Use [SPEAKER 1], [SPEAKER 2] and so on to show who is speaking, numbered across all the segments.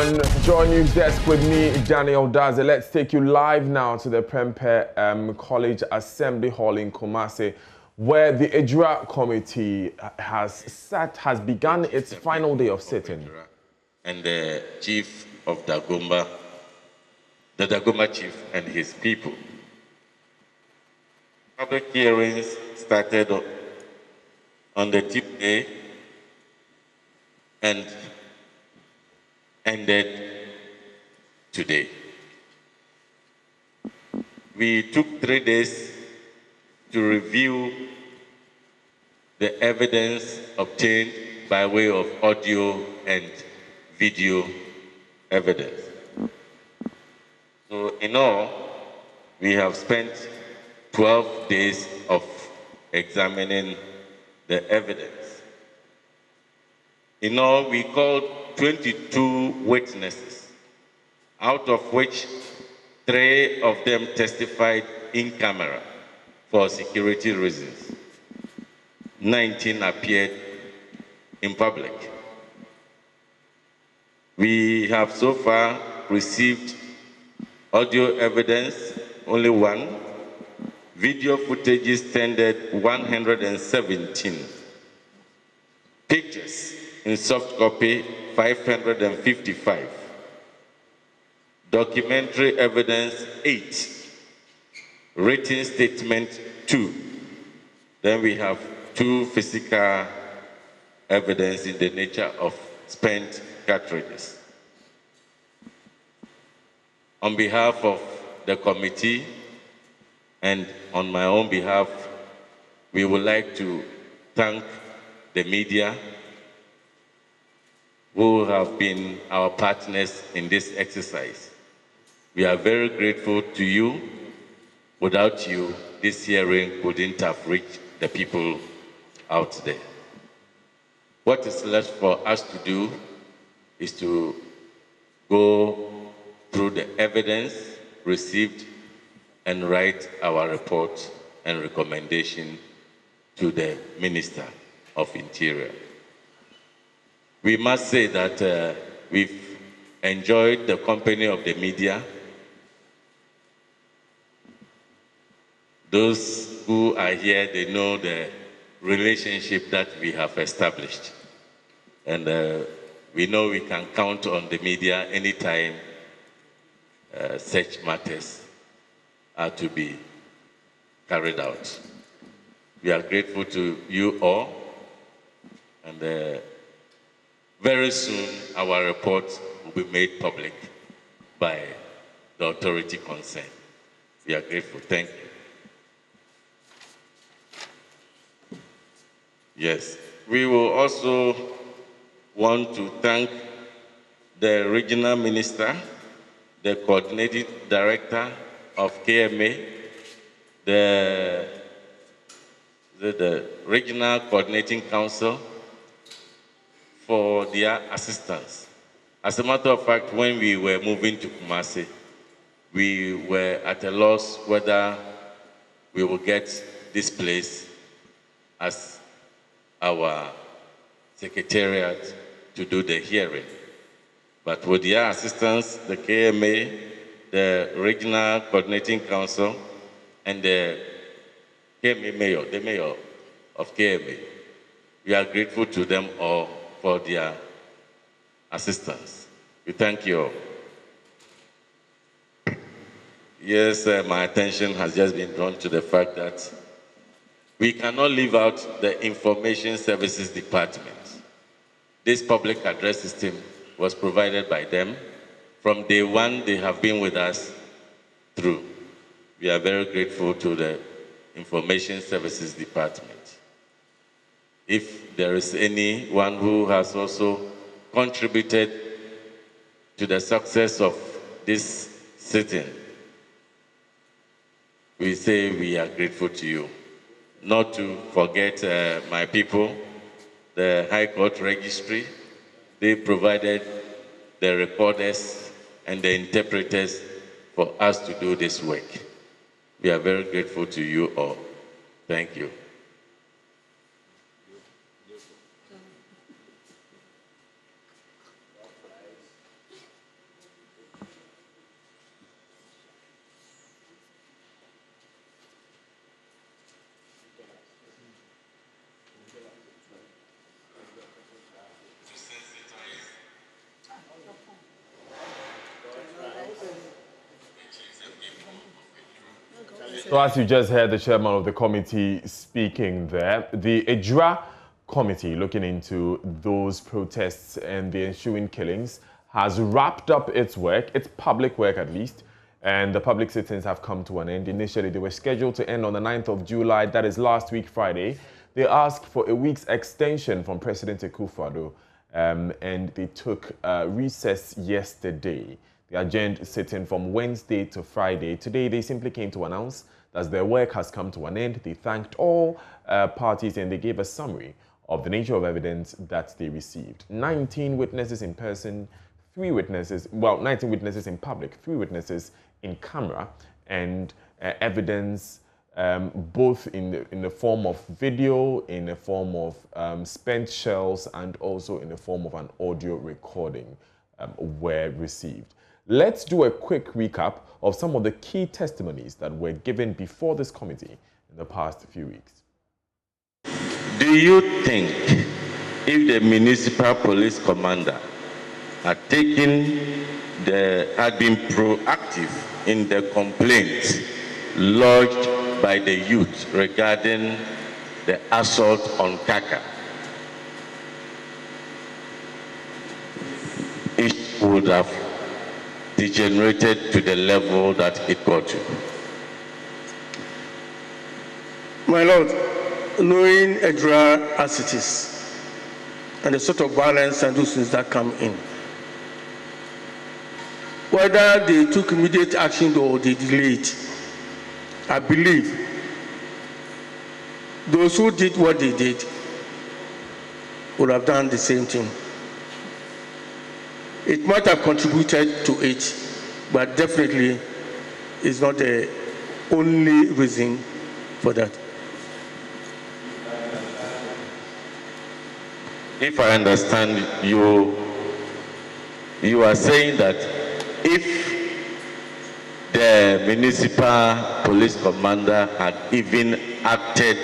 [SPEAKER 1] on Joy News Desk with me, Daniel Daze. Let's take you live now to the Prempeh College Assembly Hall in Kumasi, where the EJURA committee has begun its final day of sitting.
[SPEAKER 2] And the chief of Dagomba, the Dagomba chief and his people. Public hearings started on the 10th day and ended today. We took 3 days to review the evidence obtained by way of audio and video evidence. So in all, we have spent 12 days of examining the evidence. In all, we called 22 witnesses, out of which 3 of them testified in camera for security reasons. 19 appeared in public. We have so far received audio evidence, only 1. Video footages tendered 117. Pictures in soft copy 555. Documentary evidence 8. Written statement 2. Then we have 2 physical evidence in the nature of spent cartridges. On behalf of the committee and on my own behalf, we would like to thank the media who have been our partners in this exercise. We are very grateful to you. Without you, this hearing wouldn't have reached the people out there. What is left for us to do is to go through the evidence received and write our report and recommendation to the Minister of Interior. We must say that we've enjoyed the company of the media. Those who are here, they know the relationship that we have established. And we know we can count on the media anytime such matters are to be carried out. We are grateful to you all, and very soon our report will be made public by the authority concerned. We are grateful. Thank you. Yes, we will also want to thank the regional minister, the coordinating director of KMA, the regional coordinating council for their assistance. As a matter of fact, when we were moving to Kumasi, we were at a loss whether we will get this place as our secretariat to do the hearing. But with their assistance, the KMA, the Regional Coordinating Council, and the KMA mayor, the mayor of KMA, we are grateful to them all for their assistance. We thank you all. Yes, my attention has just been drawn to the fact that we cannot leave out the Information Services Department. This public address system was provided by them. From day 1, they have been with us through. We are very grateful to the Information Services Department. If there is anyone who has also contributed to the success of this sitting, we say we are grateful to you. Not to forget my people, the High Court Registry. They provided the recorders and the interpreters for us to do this work. We are very grateful to you all. Thank you.
[SPEAKER 1] So as you just heard the chairman of the committee speaking there, the EJURA committee looking into those protests and the ensuing killings has wrapped up its work, its public work at least, and the public sittings have come to an end. Initially, they were scheduled to end on the 9th of July, that is last week Friday. They asked for a week's extension from President Akufo-Addo, and they took recess yesterday. They adjourned sitting from Wednesday to Friday. Today, they simply came to announce that their work has come to an end. They thanked all parties and they gave a summary of the nature of evidence that they received. 19 witnesses in person, 3 witnesses, well, 19 witnesses in public, 3 witnesses in camera, and evidence both in the form of video, in the form of spent shells, and also in the form of an audio recording were received. Let's do a quick recap of some of the key testimonies that were given before this committee in the past few weeks.
[SPEAKER 2] Do you think if the municipal police commander had been proactive in the complaints lodged by the youth regarding the assault on Kaka, it would have degenerated to the level that it got to?
[SPEAKER 3] My Lord, knowing EJURA as it is, and the sort of violence and those things that come in, whether they took immediate action or they delayed, I believe those who did what they did would have done the same thing. It might have contributed to it, but definitely is not the only reason for that.
[SPEAKER 2] If I understand you, you are saying that if the municipal police commander had even acted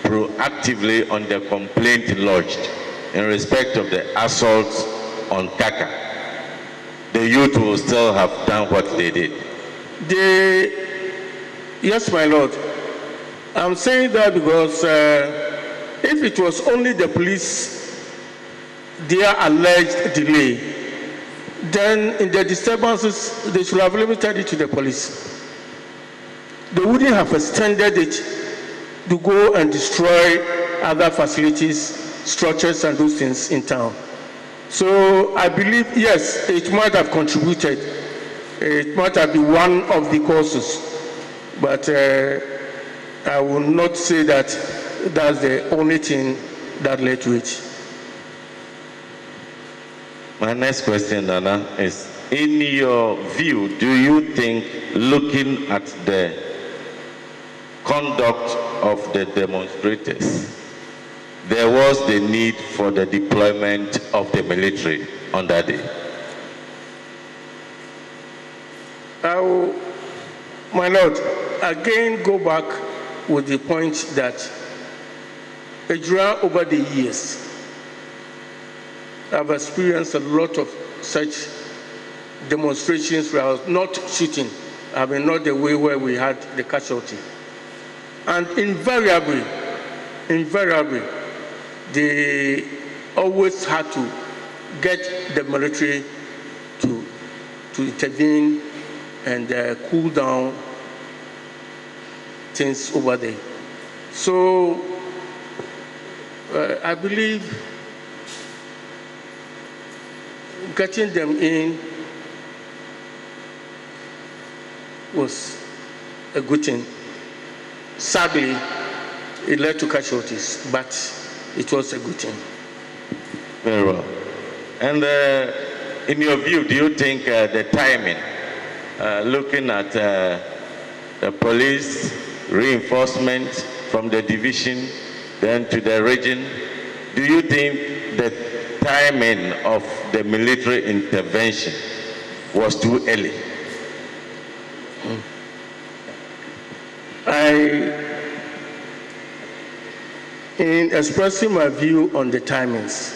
[SPEAKER 2] proactively on the complaint lodged in respect of the assaults on Kaka, the youth will still have done what they did.
[SPEAKER 3] Yes, my Lord. I'm saying that because if it was only the police, their alleged delay, then in the disturbances, they should have limited it to the police. They wouldn't have extended it to go and destroy other facilities, structures, and those things in town. So I believe, yes, it might have contributed. It might have been one of the causes. But I will not say that that's the only thing that led to it.
[SPEAKER 2] My next question, Nana, is, in your view, do you think, looking at the conduct of the demonstrators, there was the need for the deployment of the military on that day?
[SPEAKER 3] My Lord, again go back with the point that EJURA over the years have experienced a lot of such demonstrations where I was not shooting. I mean, not the way where we had the casualty. And invariably, they always had to get the military to intervene and cool down things over there. So I believe getting them in was a good thing. Sadly, it led to casualties, but it was a good thing.
[SPEAKER 2] Very well. And in your view, do you think the timing, looking at the police reinforcement from the division, then to the region, do you think the timing of the military intervention was too early?
[SPEAKER 3] In expressing my view on the timings,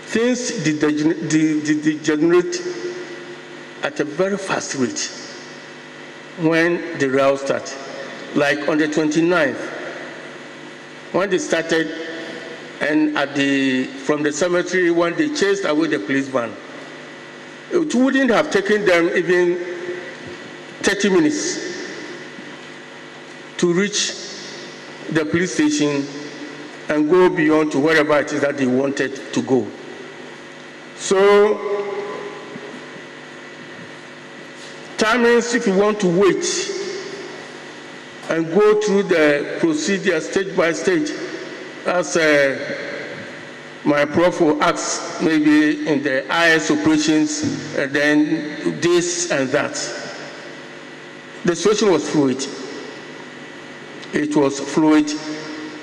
[SPEAKER 3] things degenerate at a very fast rate when the row starts. like on the 29th, when they started, and from the cemetery, when they chased away the police van, it wouldn't have taken them even 30 minutes to reach the police station and go beyond to wherever it is that they wanted to go. So, timings, if you want to wait and go through the procedure stage by stage, as my prof will ask, maybe in the IS operations, and then this and that. The situation was fluid. It was fluid,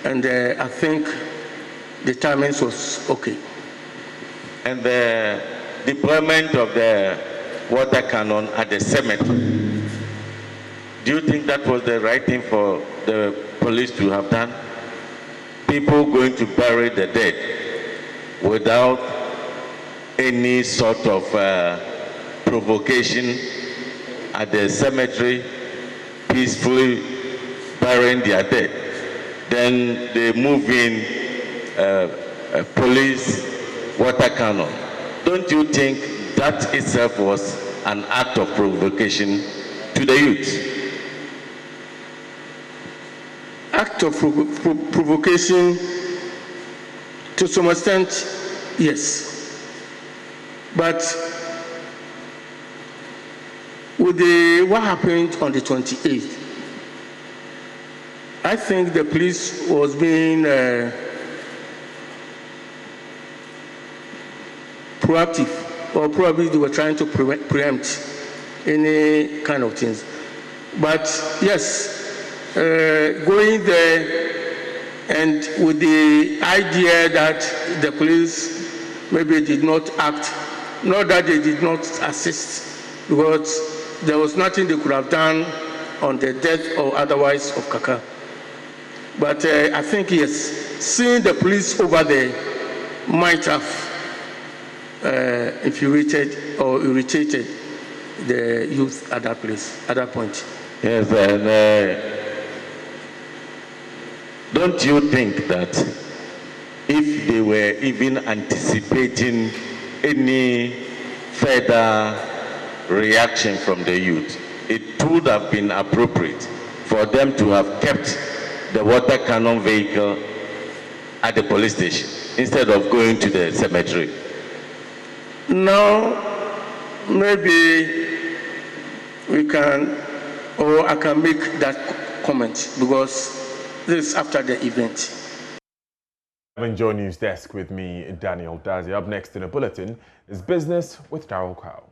[SPEAKER 3] and I think the timings was okay.
[SPEAKER 2] And the deployment of the water cannon at the cemetery, do you think that was the right thing for the police to have done? People going to bury the dead without any sort of provocation at the cemetery, peacefully burying their dead. Then they move in police water cannon. Don't you think that itself was an act of provocation to the youth?
[SPEAKER 3] Act of provocation, to some extent, yes. But with what happened on the 28th, I think the police was being proactive, or probably they were trying to preempt any kind of things. But yes, going there and with the idea that the police maybe did not act, not that they did not assist, because there was nothing they could have done on the death or otherwise of Kaka. But I think, yes, seeing the police over there might have infuriated or irritated the youth at that place, at that point.
[SPEAKER 2] Yes, and don't you think that if they were even anticipating any further reaction from the youth, it would have been appropriate for them to have kept the water cannon vehicle at the police station instead of going to the cemetery?
[SPEAKER 3] Now, maybe we can, or I can make that comment, because this is after the event.
[SPEAKER 1] JoyNews desk with me, Daniel Dazi. Up next in a bulletin is Business with Darryl Crow.